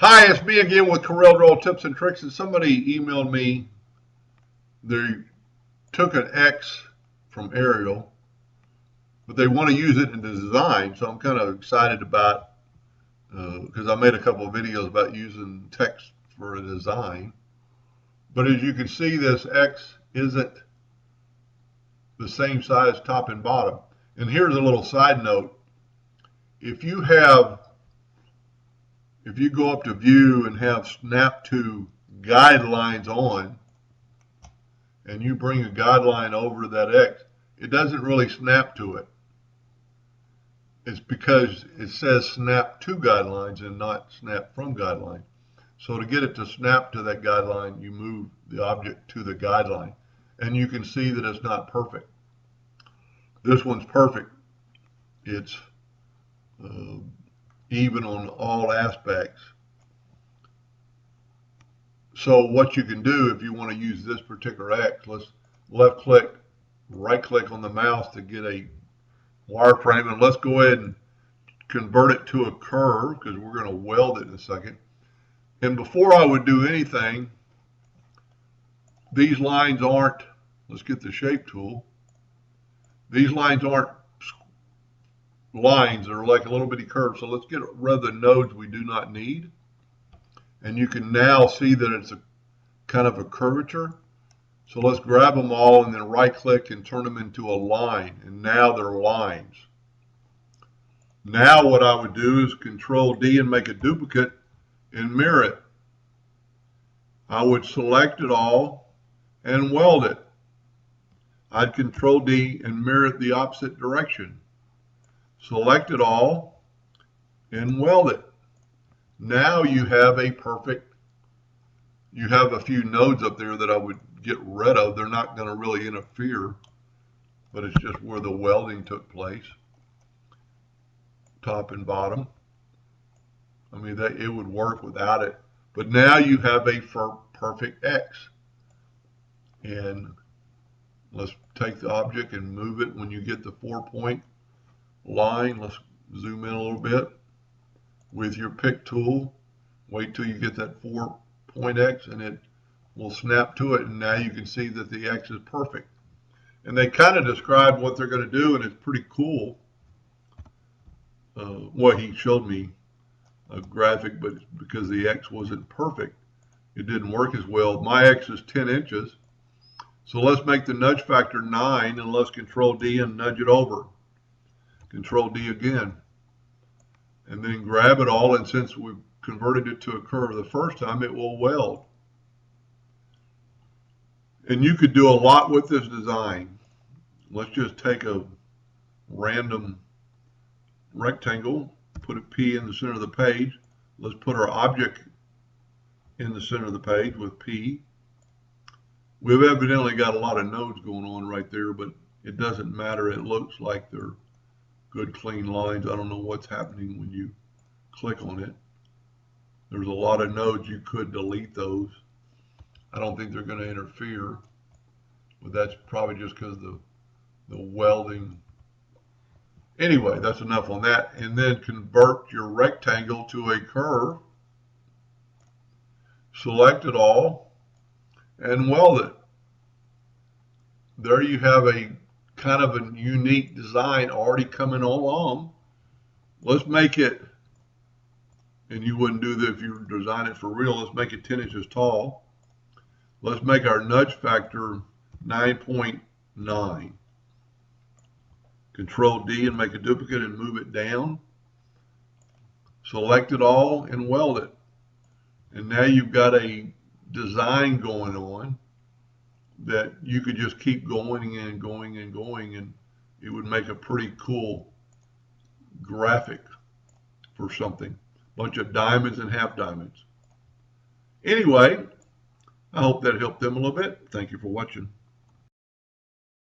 Hi, it's me again with CorelDRAW Tips and Tricks, and somebody emailed me. They took an X from Arial, but they want to use it in the design, so I'm kind of excited about because I made a couple of videos about using text for a design. But as you can see, this X isn't the same size top and bottom. And here's a little side note. If you go up to view and have snap to guidelines on, and you bring a guideline over that X, it doesn't really snap to it. It's because it says snap to guidelines and not snap from guideline. So to get it to snap to that guideline, you move the object to the guideline. And you can see that it's not perfect. This one's perfect. It's even on all aspects. So what you can do if you want to use this particular X, let's left click, right click on the mouse to get a wireframe, and let's go ahead and convert it to a curve because we're going to weld it in a second. And before I would do anything, these lines aren't, let's get the shape tool. These lines aren't lines, they're like a little bitty curve. So let's get rid of the nodes we do not need. And you can now see that it's a kind of a curvature. So let's grab them all and then right click and turn them into a line. And now they're lines. Now what I would do is Control D and make a duplicate and mirror it. I would select it all and weld it. I'd Control D and mirror it the opposite direction. Select it all and weld it. Now you have a perfect, you have a few nodes up there that I would get rid of. They're not going to really interfere, but it's just where the welding took place, top and bottom. I mean, it would work without it. But now you have a perfect X. And let's take the object and move it. When you get the 4-point line, let's zoom in a little bit. With your pick tool, wait till you get that 4-point X and it will snap to it, and now you can see that the X is perfect. And they kind of described what they're going to do, and it's pretty cool. Well, he showed me a graphic, but because the X wasn't perfect, it didn't work as well. My X is 10 inches, so let's make the nudge factor 9, and let's Control D and nudge it over. Control D again. And then grab it all, and since we've converted it to a curve the first time, it will weld. And you could do a lot with this design. Let's just take a random rectangle, put a P in the center of the page. Let's put our object in the center of the page with P. We've evidently got a lot of nodes going on right there, but it doesn't matter. It looks like they're good clean lines. I don't know what's happening when you click on it. There's a lot of nodes. You could delete those. I don't think they're going to interfere, but that's probably just because the welding. Anyway, that's enough on that. And then convert your rectangle to a curve. Select it all and weld it. There you have a kind of a unique design already coming along. Let's make it, and you wouldn't do that if you design it for real, let's make it 10 inches tall. Let's make our nudge factor 9.9. Control D and make a duplicate and move it down. Select it all and weld it. And now you've got a design going on that you could just keep going and going and going, and it would make a pretty cool graphic for something. Bunch of diamonds and half diamonds. Anyway, I hope that helped them a little bit. Thank you for watching.